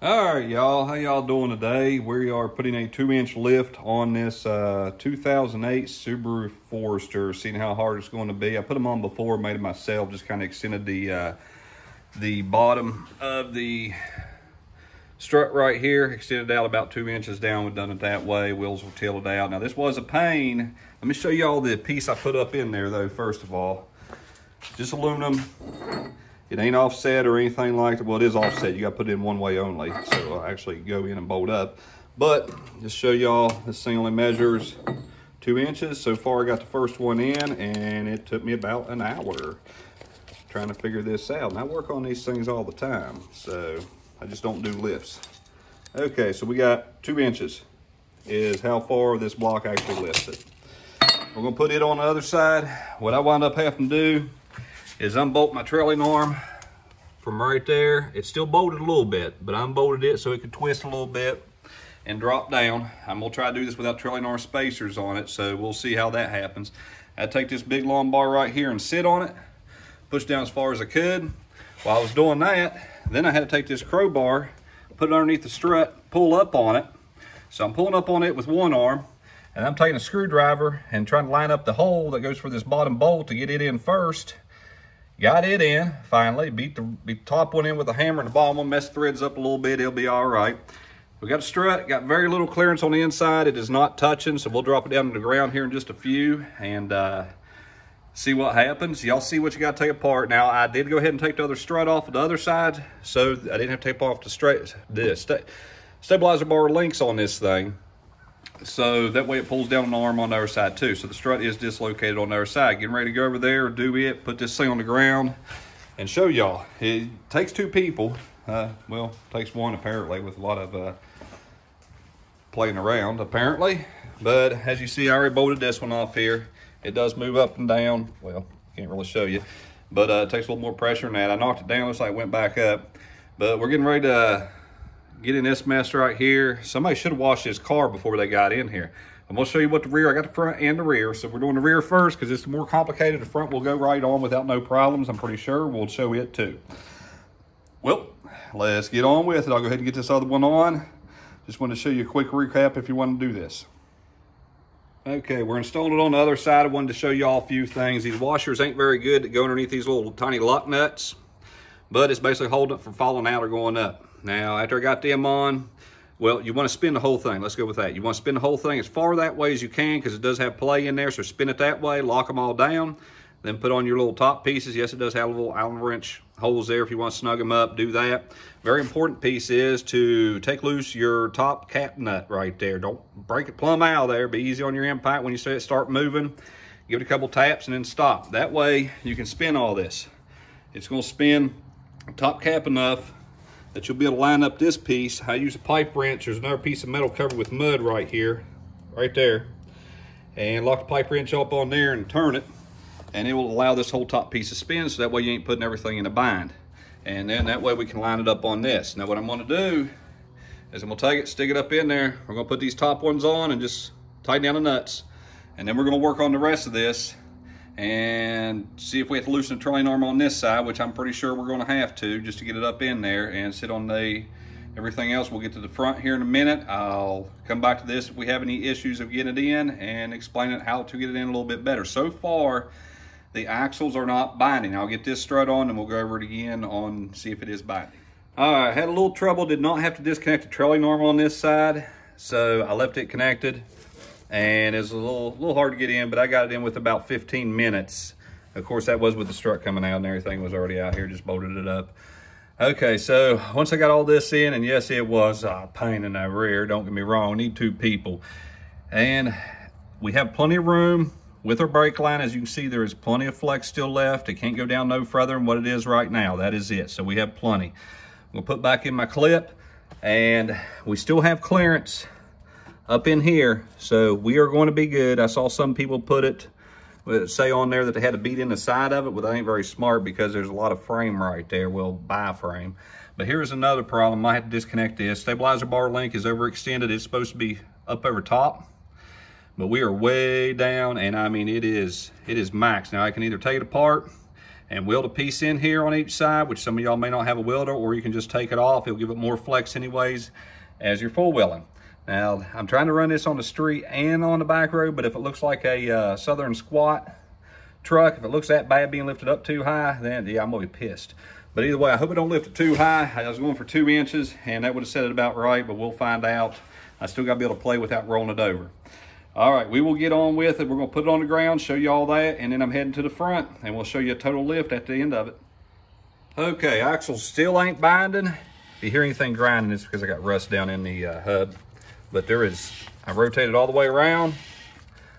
All right, y'all, how y'all doing today? We are putting a 2-inch lift on this 2008 Subaru Forester, seeing how hard it's going to be. I put them on before, made it myself, just kind of extended the bottom of the strut right here, extended out about 2 inches down. We've done it that way. Wheels will tilt it out. Now, this was a pain. Let me show y'all the piece I put up in there, though, first of all. Just aluminum. It ain't offset or anything like that. Well, it is offset. You got to put it in one way only. So I'll actually go in and bolt up. But just show y'all, this thing only measures 2 inches. So far, I got the first one in, and it took me about an hour trying to figure this out. And I work on these things all the time, so I just don't do lifts. Okay, so we got 2 inches is how far this block actually lifts it. We're going to put it on the other side. What I wound up having to do is unbolt my trailing arm from right there. It's still bolted a little bit, but I unbolted it so it could twist a little bit and drop down. I'm gonna try to do this without trailing arm spacers on it, so we'll see how that happens. I take this big long bar right here and sit on it, push down as far as I could. While I was doing that, then I had to take this crowbar, put it underneath the strut, pull up on it. So I'm pulling up on it with one arm, and I'm taking a screwdriver and trying to line up the hole that goes for this bottom bolt to get it in first. Got it in, finally. Beat the top one in with a hammer and the bottom one, mess the threads up a little bit, it'll be all right. We got a strut, got very little clearance on the inside. It is not touching, so we'll drop it down to the ground here in just a few and see what happens. Y'all see what you got to take apart. Now, I did go ahead and take the other strut off of the other side, so I didn't have to take off the stabilizer bar links on this thing. So that way it pulls down an arm on the other side too. So the strut is dislocated on the other side. Getting ready to go over there, do it, put this thing on the ground and show y'all. It takes two people. Well, takes one apparently with a lot of playing around apparently. But as you see, I already bolted this one off here. It does move up and down. Well, can't really show you, but it takes a little more pressure than that. I knocked it down, looks like it went back up. But we're getting ready to get in this mess right here. Somebody should have washed his car before they got in here. I'm gonna show you what the rear, I got the front and the rear. So we're doing the rear first because it's more complicated. The front will go right on without no problems. I'm pretty sure we'll show it too. Well, let's get on with it. I'll go ahead and get this other one on. Just wanted to show you a quick recap if you want to do this. Okay, we're installing it on the other side. I wanted to show y'all a few things. These washers ain't very good to go underneath these little tiny lock nuts, but it's basically holding it from falling out or going up. Now, after I got them on, well, you want to spin the whole thing. Let's go with that. You want to spin the whole thing as far that way as you can because it does have play in there. So spin it that way, lock them all down, then put on your little top pieces. Yes, it does have little Allen wrench holes there if you want to snug them up, do that. Very important piece is to take loose your top cap nut right there. Don't break it plumb out of there. Be easy on your impact when you see it start moving. Give it a couple taps and then stop. That way you can spin all this. It's going to spin top cap enough that you'll be able to line up this piece. I use a pipe wrench. There's another piece of metal covered with mud right here, right there. And lock the pipe wrench up on there and turn it. And it will allow this whole top piece to spin so that way you ain't putting everything in a bind. And then that way we can line it up on this. Now what I'm gonna do is I'm gonna take it, stick it up in there. We're gonna put these top ones on and just tighten down the nuts. And then we're gonna work on the rest of this and see if we have to loosen the trailing arm on this side, which I'm pretty sure we're gonna have to just to get it up in there and sit on everything else. We'll get to the front here in a minute. I'll come back to this if we have any issues of getting it in and explain it how to get it in a little bit better. So far, the axles are not binding. I'll get this strut on and we'll go over it again on see if it is binding. All right, had a little trouble, did not have to disconnect the trailing arm on this side, so I left it connected. And it's a little hard to get in, but I got it in with about 15 minutes. Of course, that was with the strut coming out and everything was already out here, just bolted it up. Okay, so once I got all this in, and yes, it was a pain in the rear, don't get me wrong, need two people. And we have plenty of room with our brake line. As you can see, there is plenty of flex still left. It can't go down no further than what it is right now. That is it, so we have plenty. We'll put back in my clip, and we still have clearance up in here, so we are going to be good. I saw some people put it, say on there that they had to beat in the side of it, but that ain't very smart because there's a lot of frame right there, well, bi-frame. But here's another problem. I have to disconnect this. Stabilizer bar link is overextended. It's supposed to be up over top, but we are way down, and I mean, it is max. Now I can either take it apart and weld a piece in here on each side, which some of y'all may not have a welder, or you can just take it off. It'll give it more flex anyways as you're four wheeling. Now, I'm trying to run this on the street and on the back road, but if it looks like a Southern squat truck, if it looks that bad being lifted up too high, then yeah, I'm gonna be pissed. But either way, I hope it don't lift it too high. I was going for 2 inches, and that would have set it about right, but we'll find out. I still got to be able to play without rolling it over. All right, we will get on with it. We're going to put it on the ground, show you all that, and then I'm heading to the front, and we'll show you a total lift at the end of it. Okay, axles still ain't binding. If you hear anything grinding, it's because I got rust down in the hub. But there is, I rotated all the way around.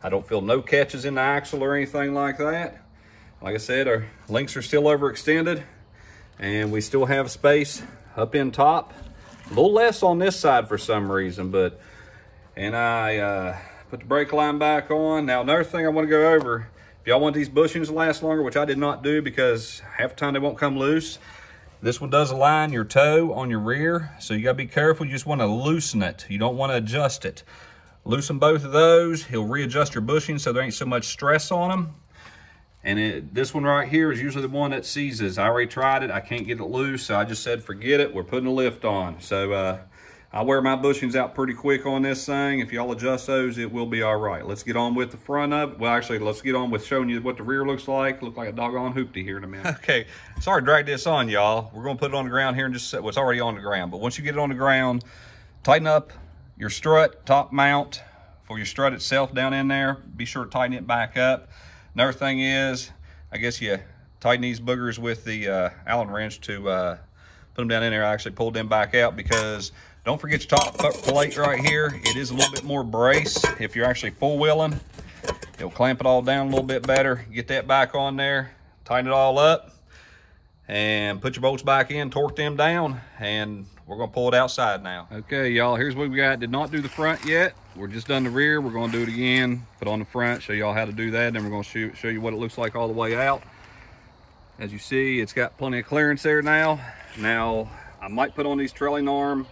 I don't feel no catches in the axle or anything like that. Like I said, our links are still overextended. And we still have space up in top. A little less on this side for some reason, but, and I put the brake line back on. Now, another thing I want to go over, if y'all want these bushings to last longer, which I did not do because half the time they won't come loose, this one does align your toe on your rear, so you gotta be careful. You just want to loosen it. You don't want to adjust it. Loosen both of those. He'll readjust your bushings so there ain't so much stress on them. And this one right here is usually the one that seizes. I already tried it. I can't get it loose, so I just said, forget it. We're putting a lift on. So I wear my bushings out pretty quick on this thing. If y'all adjust those, it will be all right. Let's get on with the front of it. Well, actually, let's get on with showing you what the rear looks like. Look like a doggone hoopty here in a minute. Okay, sorry to drag this on, y'all. We're going to put it on the ground here and just, well, it's already on the ground. But once you get it on the ground, tighten up your strut, top mount for your strut itself down in there. Be sure to tighten it back up. Another thing is, I guess you tighten these boogers with the Allen wrench to put them down in there. I actually pulled them back out because don't forget your top plate right here. It is a little bit more brace. If you're actually four-wheeling, it'll clamp it all down a little bit better. Get that back on there, tighten it all up, and put your bolts back in, torque them down, and we're gonna pull it outside now. Okay, y'all, here's what we got. Did not do the front yet. We're just done the rear. We're gonna do it again, put on the front, show y'all how to do that, and then we're gonna show you what it looks like all the way out. As you see, it's got plenty of clearance there now. Now, I might put on these trailing arm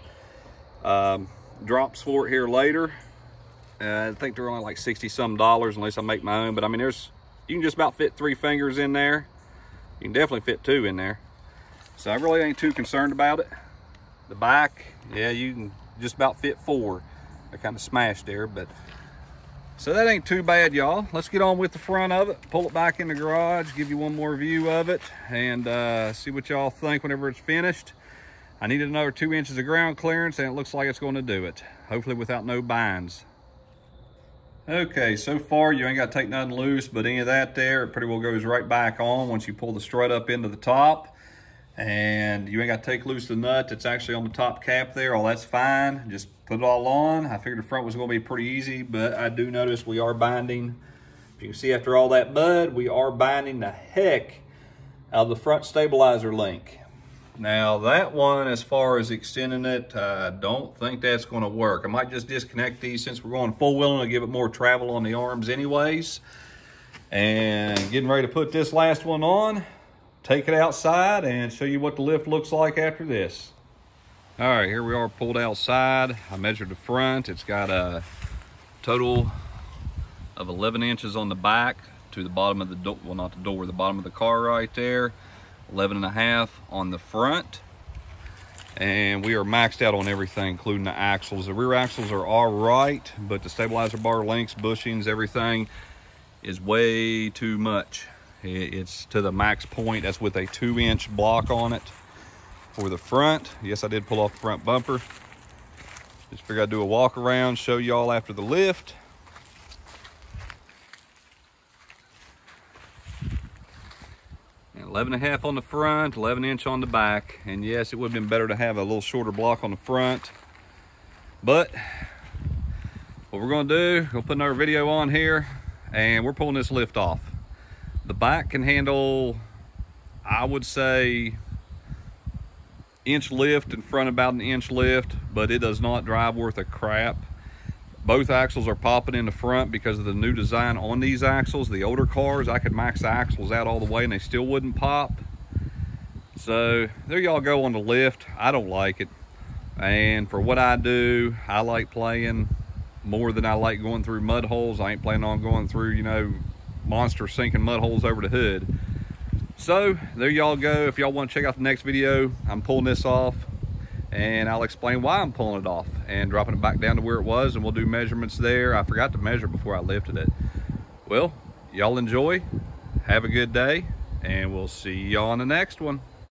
drops for it here later. I think they're only like $60-some unless I make my own, but I mean, you can just about fit 3 fingers in there. You can definitely fit 2 in there. So I really ain't too concerned about it. The back, yeah, you can just about fit 4. I kind of smashed there, but so that ain't too bad, y'all. Let's get on with the front of it, pull it back in the garage, give you one more view of it, and see what y'all think whenever it's finished. I needed another 2 inches of ground clearance, and it looks like it's going to do it, hopefully without no binds. Okay, so far you ain't got to take nothing loose, but any of that there, it pretty well goes right back on once you pull the strut up into the top. And you ain't got to take loose the nut that's actually on the top cap there. All that's fine. Just put it all on. I figured the front was going to be pretty easy, but I do notice we are binding. If you can see after all that mud, we are binding the heck out of the front stabilizer link. Now that one, as far as extending it, I don't think that's going to work. I might just disconnect these since we're going full wheeling to give it more travel on the arms anyways. And getting ready to put this last one on, take it outside and show you what the lift looks like after this. All right, here we are pulled outside. I measured the front. It's got a total of 11 inches on the back to the bottom of the door, well, not the door, the bottom of the car right there. 11.5 on the front, and we are maxed out on everything, including the axles. The rear axles are all right, but the stabilizer bar links, bushings, everything is way too much. It's to the max point. That's with a 2-inch block on it for the front. Yes, I did pull off the front bumper. Just figured I'd do a walk around, show y'all after the lift. 11.5 on the front, 11-inch on the back. And yes, it would have been better to have a little shorter block on the front. But what we're gonna do, we'll put another video on here, and we're pulling this lift off. The back can handle, I would say, inch lift, in front about an inch lift, but it does not drive worth a crap. Both axles are popping in the front because of the new design on these axles. The older cars, I could max the axles out all the way and they still wouldn't pop. So there y'all go on the lift. I don't like it. And for what I do, I like playing more than I like going through mud holes. I ain't planning on going through, you know, monster sinking mud holes over the hood. So there y'all go. If y'all want to check out the next video, I'm pulling this off and I'll explain why I'm pulling it off and dropping it back down to where it was, and we'll do measurements there. I forgot to measure before I lifted it. Well, y'all enjoy, have a good day, and we'll see y'all on the next one.